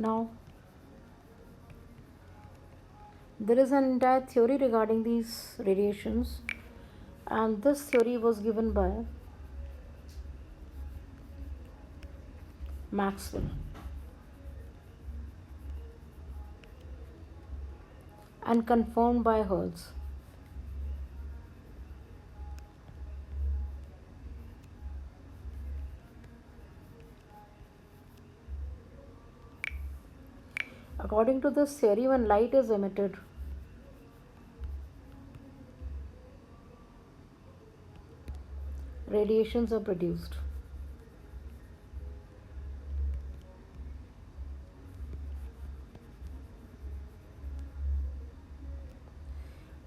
Now, there is an entire theory regarding these radiations, and this theory was given by Maxwell and confirmed by Hertz. According to this theory, when light is emitted, radiations are produced.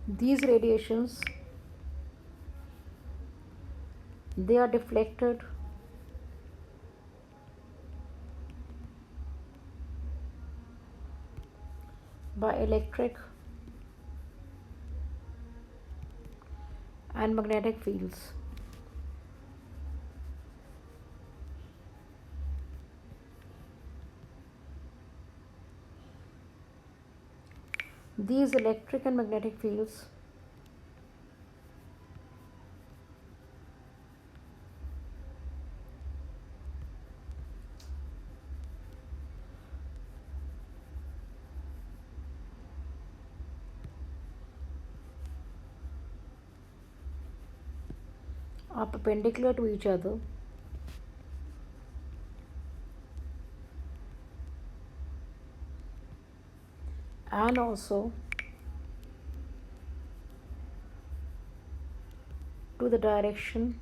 These radiations, they are deflected by electric and magnetic fields. These electric and magnetic fields are perpendicular to each other and also to the direction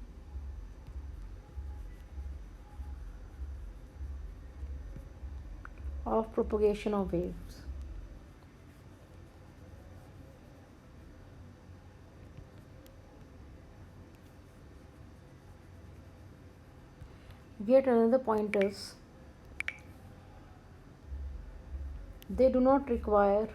of propagation of waves. Yet another point is they do not require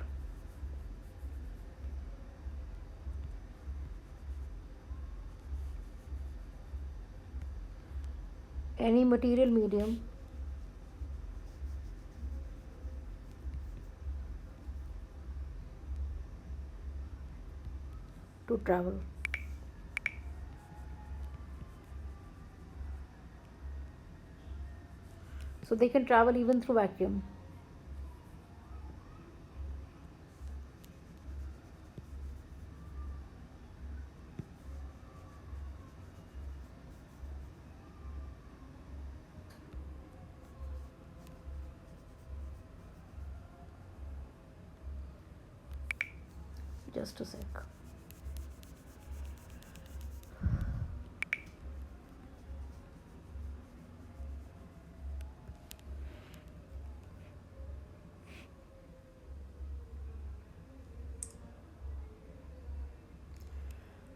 any material medium to travel. So they can travel even through vacuum. Just a sec.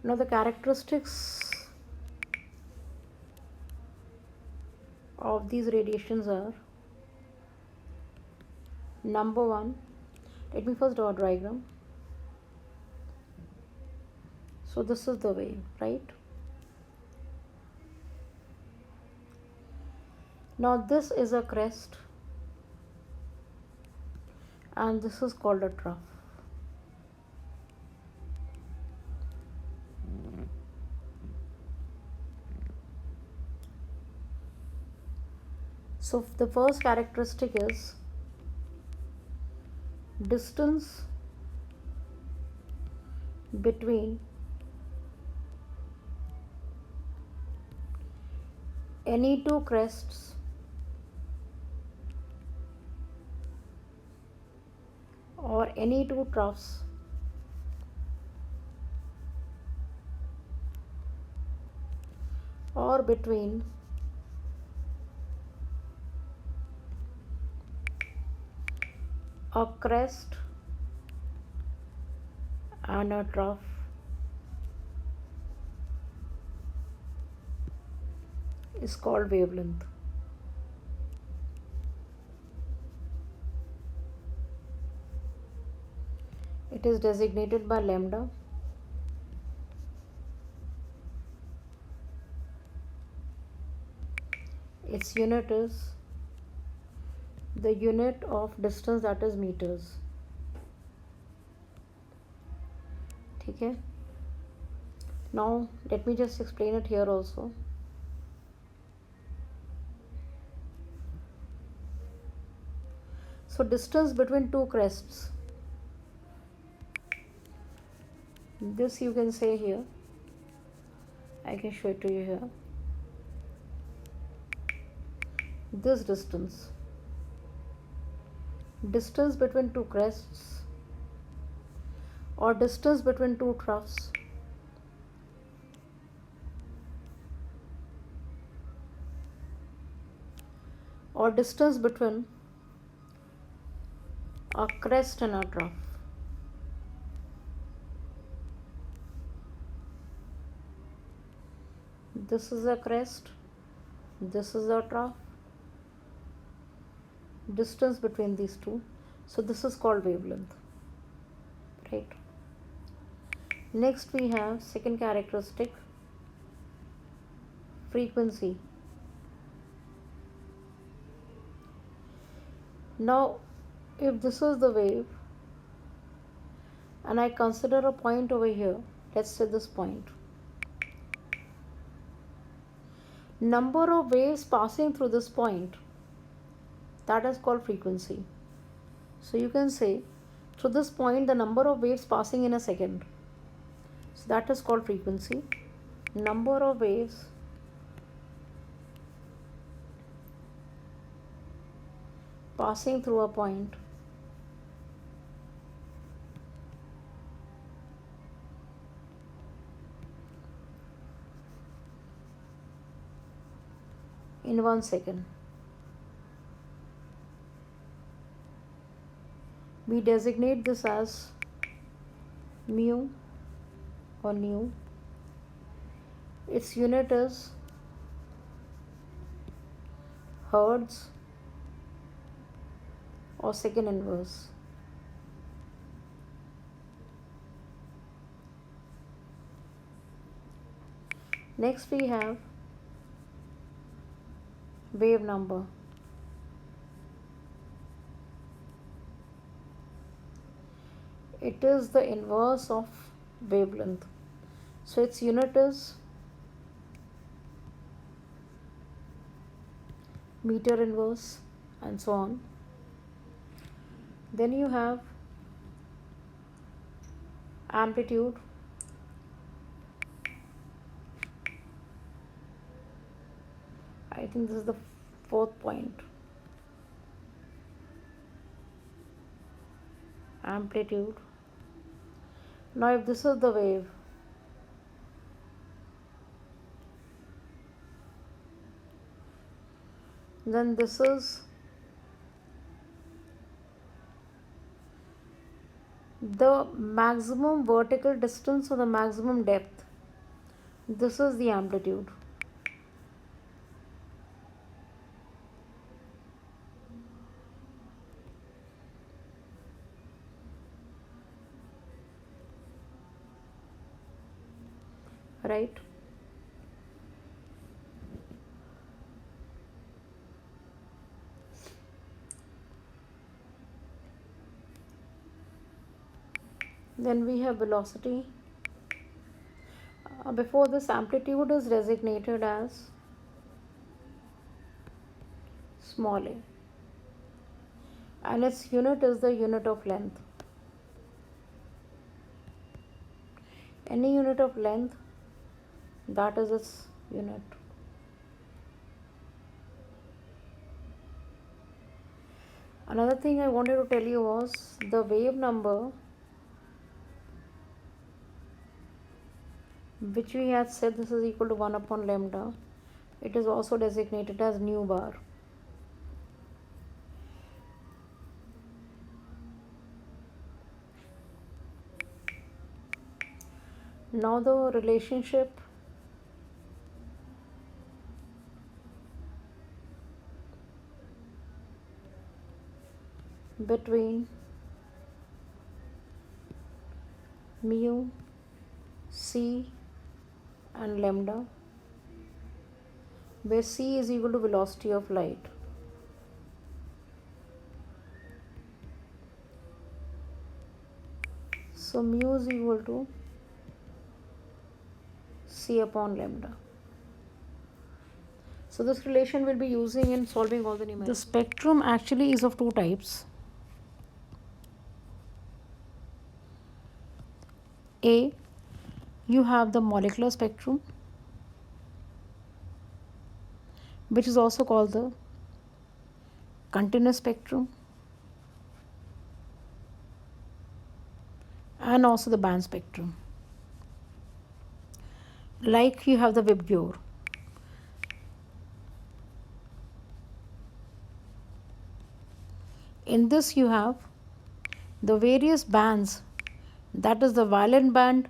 Now the characteristics of these radiations are: number one, let me first draw a diagram. So this is the wave, right? Now this is a crest and this is called a trough. So the first characteristic is distance between any two crests or any two troughs or between a crest and a trough is called wavelength. It is designated by lambda. Its unit is the unit of distance, that is meters. Okay. Now let me just explain it here also. So distance between two crests, this you can say here, I can show it to you here. This distance between two crests, or distance between two troughs, or distance between a crest and a trough. This is a crest, this is a trough, distance between these two. So this is called wavelength, right? Next we have second characteristic, frequency. Now if this is the wave and I consider a point over here, let's say this point, number of waves passing through this point, that is called frequency. So you can say through this point the number of waves passing in a second, so that is called frequency. Number of waves passing through a point in 1 second. We designate this as mu or nu. Its unit is hertz or second inverse. Next we have wave number. It is the inverse of wavelength. So its unit is meter inverse and so on. Then you have amplitude. I think this is the fourth point. Amplitude. Now if this is the wave, then this is the maximum vertical distance or the maximum depth. This is the amplitude. Right? Then we have velocity. Before this, amplitude is designated as small a, and its unit is the unit of length. Any unit of length, that is its unit. Another thing I wanted to tell you was the wave number, which we had said this is equal to 1 upon lambda. It is also designated as nu bar. Now the relationship between mu, c and lambda, where c is equal to velocity of light. So mu is equal to C upon lambda. So this relation we'll be using in solving all the numerals. The spectrum actually is of two types. A, you have the molecular spectrum, which is also called the continuous spectrum, and also the band spectrum. Like you have the Vibgyor. In this you have the various bands, that is the violet band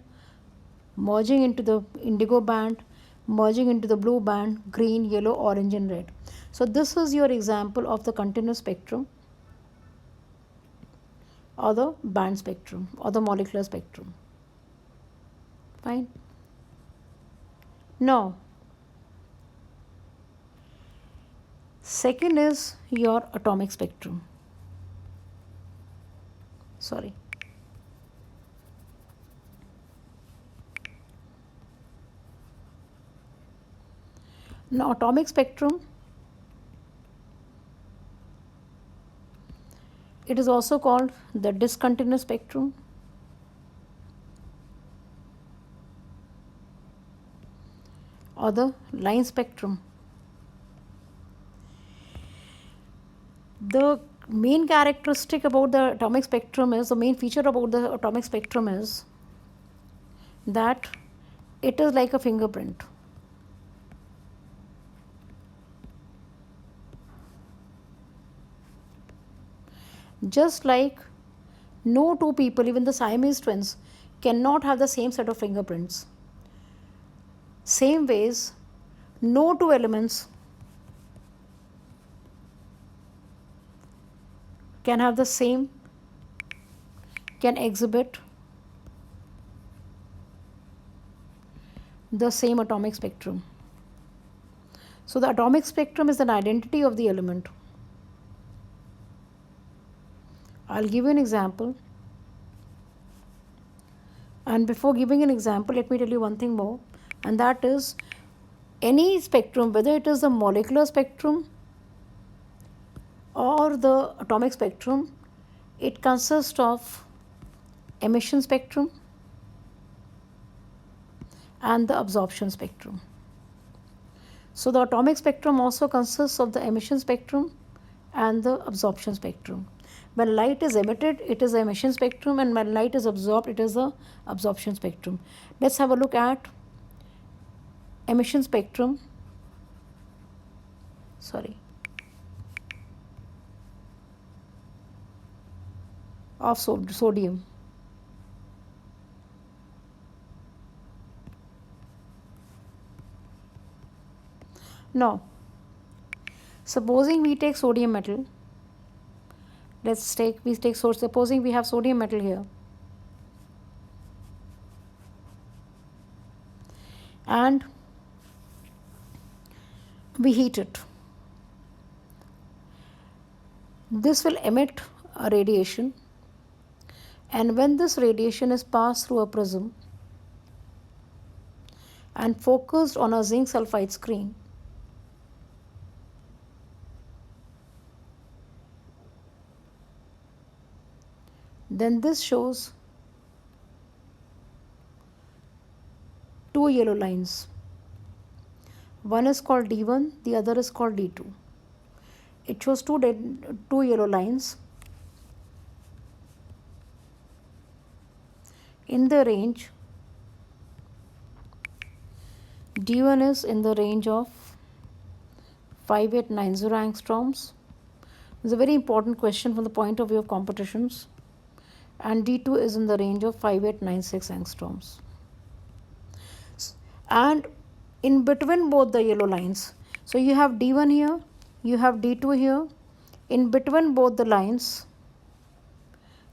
merging into the indigo band, merging into the blue band, green, yellow, orange and red. So this is your example of the continuous spectrum or the band spectrum or the molecular spectrum. Fine. Now, second is your atomic spectrum. Sorry. Now, atomic spectrum, it is also called the discontinuous spectrum, or the line spectrum. The main characteristic about the atomic spectrum is, the main feature about the atomic spectrum is that it is like a fingerprint. Just like no two people, even the Siamese twins, cannot have the same set of fingerprints. Same ways, no two elements can have the same, can exhibit the same atomic spectrum. So the atomic spectrum is an identity of the element. I'll give you an example. And before giving an example, let me tell you one thing more, and that is any spectrum, whether it is the molecular spectrum or the atomic spectrum, it consists of emission spectrum and the absorption spectrum. So the atomic spectrum also consists of the emission spectrum and the absorption spectrum. When light is emitted, it is the emission spectrum, and when light is absorbed, it is the absorption spectrum. Let's have a look at emission spectrum. Of sodium. Now, supposing we take sodium metal, supposing we have sodium metal here, and we heat it. This will emit a radiation, and when this radiation is passed through a prism and focused on a zinc sulfide screen, then this shows two yellow lines. One is called D1, the other is called D2. It shows two yellow lines in the range. D1 is in the range of 5890 angstroms. It's a very important question from the point of view of competitions. And D2 is in the range of 5896 angstroms. And in between both the yellow lines, so you have D1 here, you have D2 here. In between both the lines,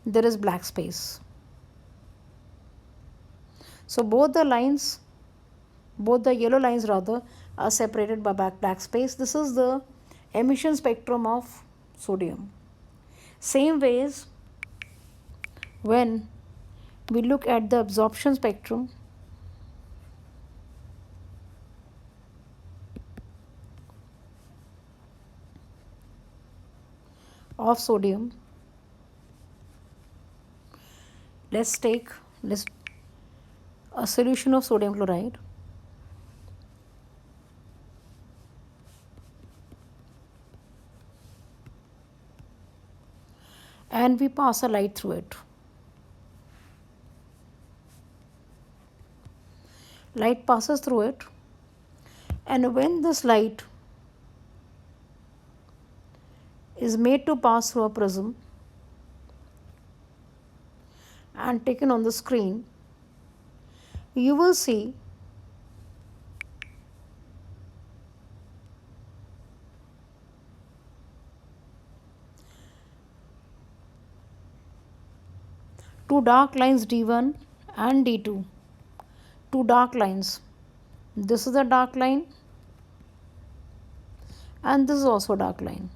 there is black space. So both the yellow lines rather, are separated by black space. This is the emission spectrum of sodium. Same ways, when we look at the absorption spectrum of sodium. Let's take a solution of sodium chloride, and we pass a light through it. Light passes through it, and when this light is made to pass through a prism and taken on the screen, you will see two dark lines D1 and D2. Two dark lines. This is a dark line and this is also a dark line.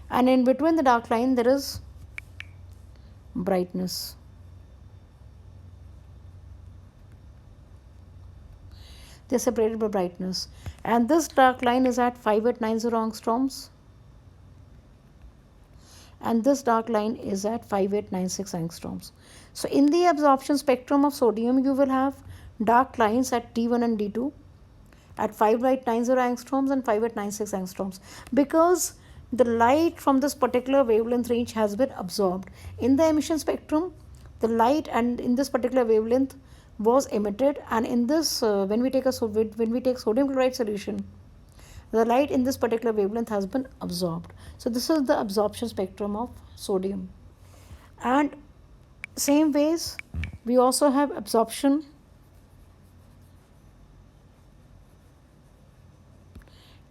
And in between the dark line there is brightness. They are separated by brightness. And this dark line is at 5890 angstroms. And this dark line is at 5896 angstroms. So in the absorption spectrum of sodium, you will have dark lines at D1 and D2 at 5890 angstroms and 5896 angstroms, because the light from this particular wavelength range has been absorbed. In the emission spectrum, the light and in this particular wavelength was emitted, and in this when we take sodium chloride solution, the light in this particular wavelength has been absorbed. So this is the absorption spectrum of sodium. And same ways we also have absorption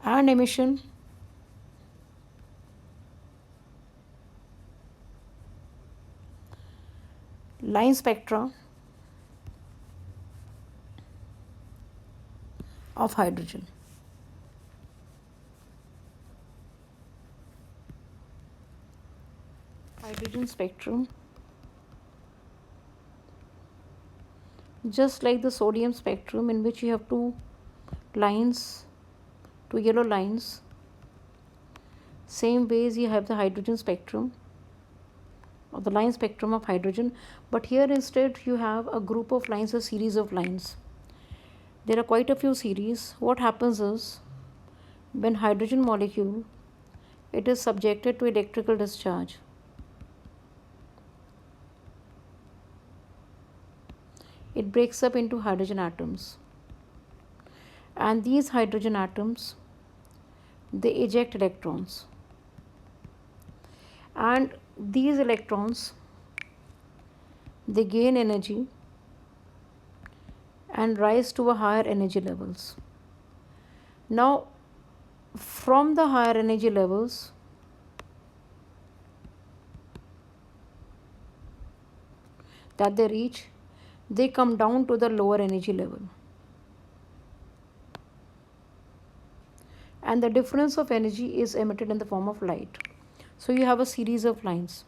and emission line spectra of hydrogen. Hydrogen spectrum, just like the sodium spectrum, in which you have two lines, two yellow lines, same ways you have the hydrogen spectrum or the line spectrum of hydrogen, but here instead you have a group of lines, a series of lines. There are quite a few series. What happens is, when hydrogen molecule, it is subjected to electrical discharge, it breaks up into hydrogen atoms, and these hydrogen atoms, they eject electrons, and these electrons, they gain energy and rise to a higher energy levels. Now from the higher energy levels, that they reach, they come down to the lower energy level, and the difference of energy is emitted in the form of light. So you have a series of lines.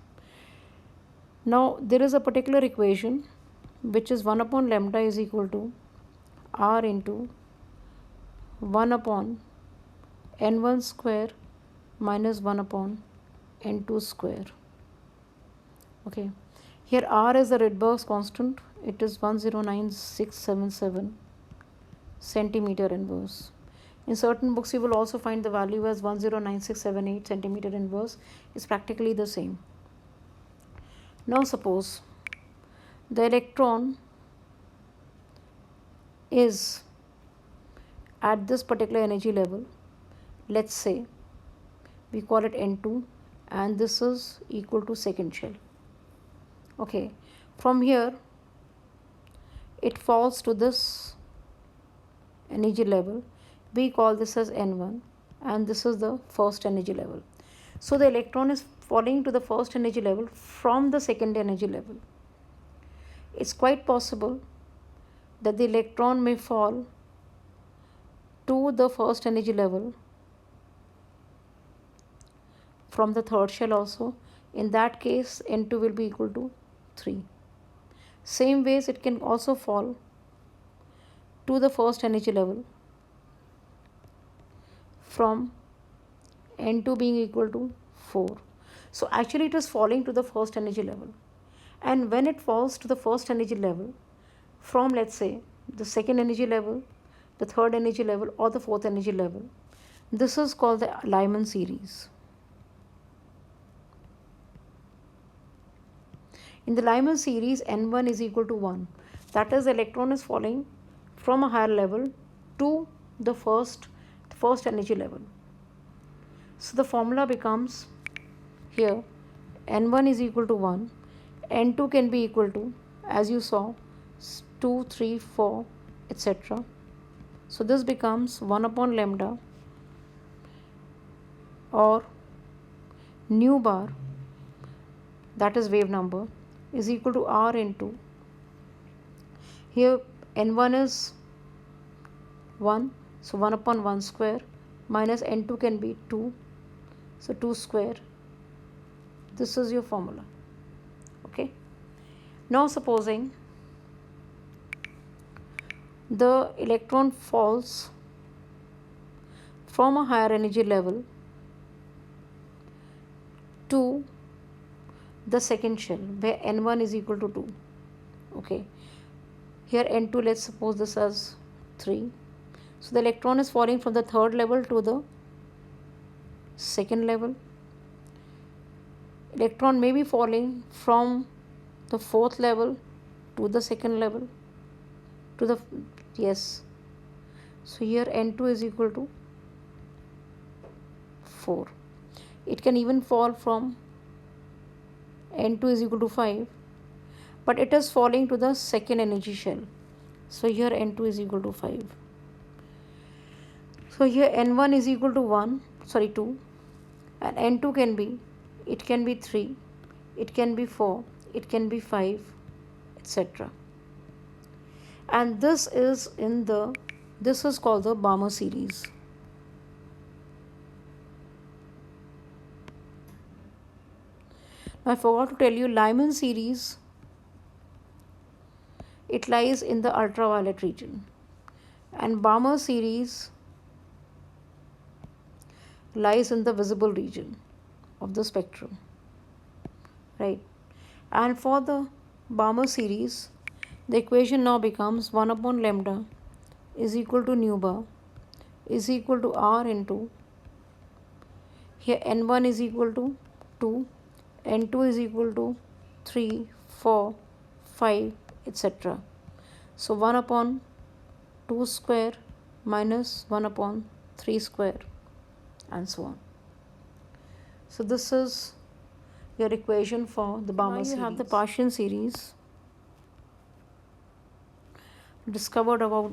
Now there is a particular equation which is 1 upon lambda is equal to R into 1 upon n1 square minus 1 upon n2 square. Okay, here R is the Rydberg's constant. It is 109677 centimeter inverse. In certain books you will also find the value as 109678 centimeter inverse. Is practically the same. Now suppose the electron is at this particular energy level, let's say we call it N2, and this is equal to second shell. Okay, from here it falls to this energy level, we call this as N1, and this is the first energy level. So the electron is falling to the first energy level from the second energy level. It's quite possible that the electron may fall to the first energy level from the third shell also. In that case, N2 will be equal to 3. Same ways it can also fall to the first energy level from N2 being equal to 4. So actually it is falling to the first energy level. And when it falls to the first energy level from, let's say, the second energy level, the third energy level, or the fourth energy level, this is called the Lyman series. In the Lyman series, N1 is equal to 1. That is, the electron is falling from a higher level to the first energy level. So the formula becomes here N1 is equal to 1, N2 can be equal to, as you saw, 2, 3, 4, etc. So this becomes 1 upon lambda, or nu bar, that is wave number, is equal to R into, here N1 is 1, so 1 upon 1 square, minus N2 can be 2, so 2 square. This is your formula. Okay. Now supposing the electron falls from a higher energy level to the second shell where N1 is equal to 2. Okay. Here N2, let's suppose this as 3. So the electron is falling from the third level to the second level. Electron may be falling from the fourth level to the second level to the, yes. So here N2 is equal to 4. It can even fall from N2 is equal to 5, but it is falling to the second energy shell. So here N2 is equal to 5. So here N1 is equal to 2, and N2 can be, it can be 3, it can be 4, it can be 5, etc. And this is called the Balmer series. Now I forgot to tell you, Lyman series, it lies in the ultraviolet region, and Balmer series lies in the visible region of the spectrum, right? And for the Balmer series, the equation now becomes 1 upon lambda is equal to nu bar is equal to R into, here N1 is equal to 2, N2 is equal to 3, 4, 5, etc. So 1 upon 2 square minus 1 upon 3 square, and so on. So this is your equation for the Balmer series. Now you have the Paschen series, discovered about,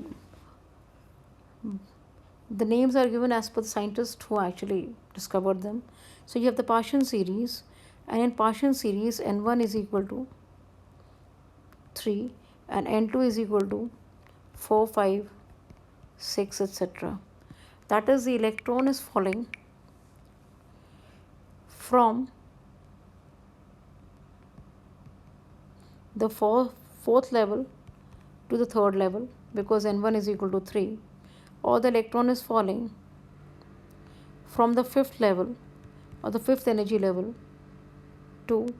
the names are given as per the scientists who actually discovered them. So you have the Paschen series, and in Paschen series N1 is equal to 3 and N2 is equal to 4, 5, 6, etc. That is, the electron is falling from the fourth level to the third level, because N1 is equal to 3, or the electron is falling from the fifth level or the fifth energy level to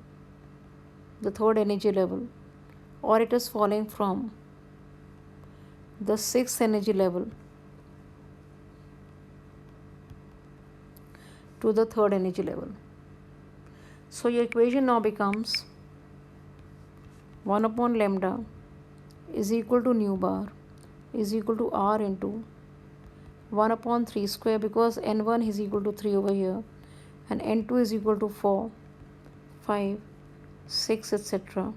the third energy level, or it is falling from the sixth energy level to the third energy level. So your equation now becomes 1 upon lambda is equal to nu bar is equal to R into 1 upon 3 square, because N1 is equal to 3 over here, and N2 is equal to 4, 5, 6, etc.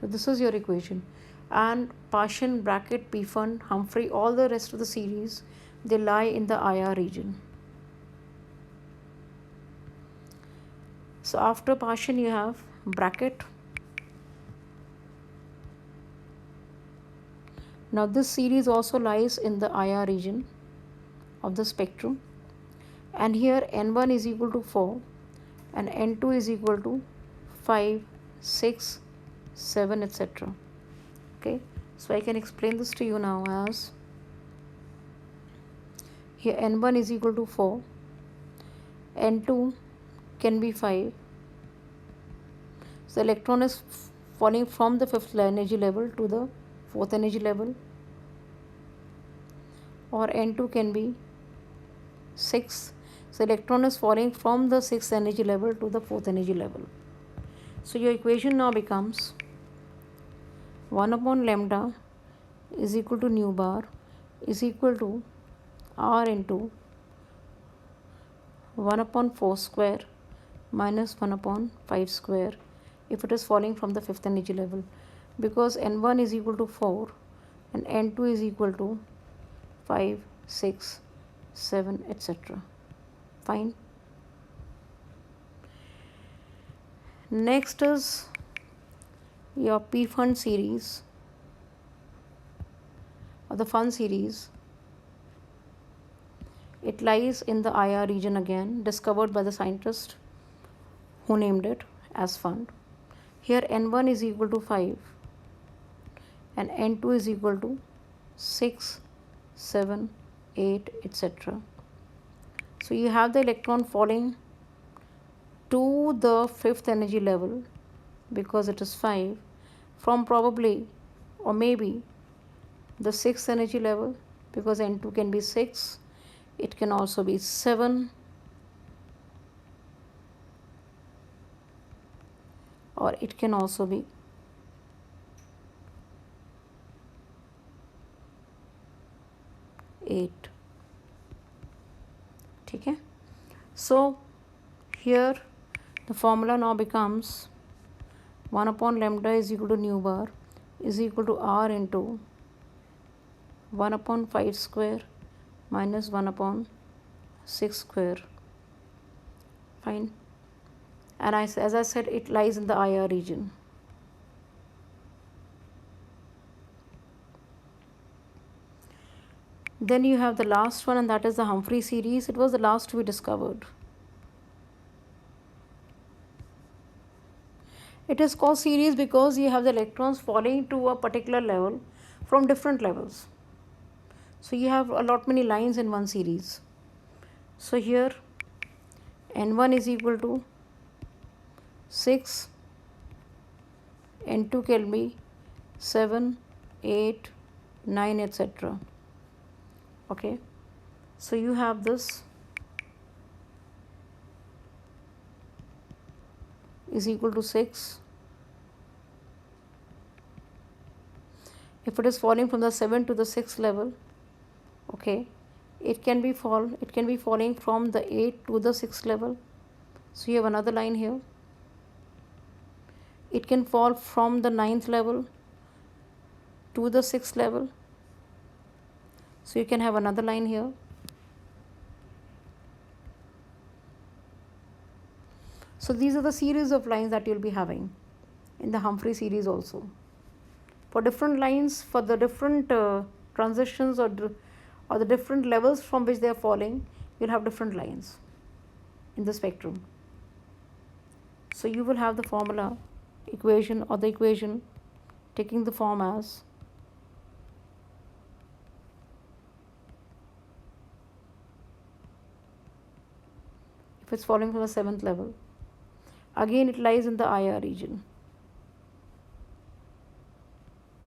So this is your equation. And Paschen, Brackett, Pfund, Humphrey, all the rest of the series, they lie in the IR region. So after Paschen you have Brackett. Now this series also lies in the IR region of the spectrum, and here N1 is equal to 4 and n2 is equal to 5, 6, 7, etc. Okay, so I can explain this to you now as here n1 is equal to 4, n2 can be 5. So electron is falling from the fifth energy level to the fourth energy level, or n2 can be 6. So electron is falling from the sixth energy level to the fourth energy level. So your equation now becomes 1 upon lambda is equal to nu bar is equal to r into 1 upon 4 square minus 1 upon 5 square if it is falling from the fifth energy level, because n1 is equal to 4 and n2 is equal to 5, 6, 7, etc. Fine. Next is your P fund series or the fund series. It lies in the IR region again, discovered by the scientist who named it as fund. Here n1 is equal to 5 and n2 is equal to 6, 7, 8, etc. So you have the electron falling to the fifth energy level because it is 5 from probably or maybe the sixth energy level, because n2 can be 6, it can also be 7, or it can also be 8. Okay, so here the formula now becomes 1 upon lambda is equal to nu bar is equal to r into 1 upon 5 square minus 1 upon 6 square. Fine. And as I said, it lies in the IR region. Then you have the last one, and that is the Humphrey series. It was the last to be discovered. It is called series because you have the electrons falling to a particular level from different levels. So you have a lot many lines in one series. So here n1 is equal to 6, n2 can be 7, 8, 9, etc. Okay, so you have this is equal to 6. If it is falling from the 7 to the 6th level, okay, it can be falling from the 8 to the 6th level. So you have another line here. It can fall from the 9th level to the 6th level. So you can have another line here. So these are the series of lines that you'll be having in the Humphrey series also. For different lines, for the different transitions or the different levels from which they are falling, you'll have different lines in the spectrum. So you will have the formula equation or the equation taking the form as if it's falling from the 7th level, again it lies in the IR region.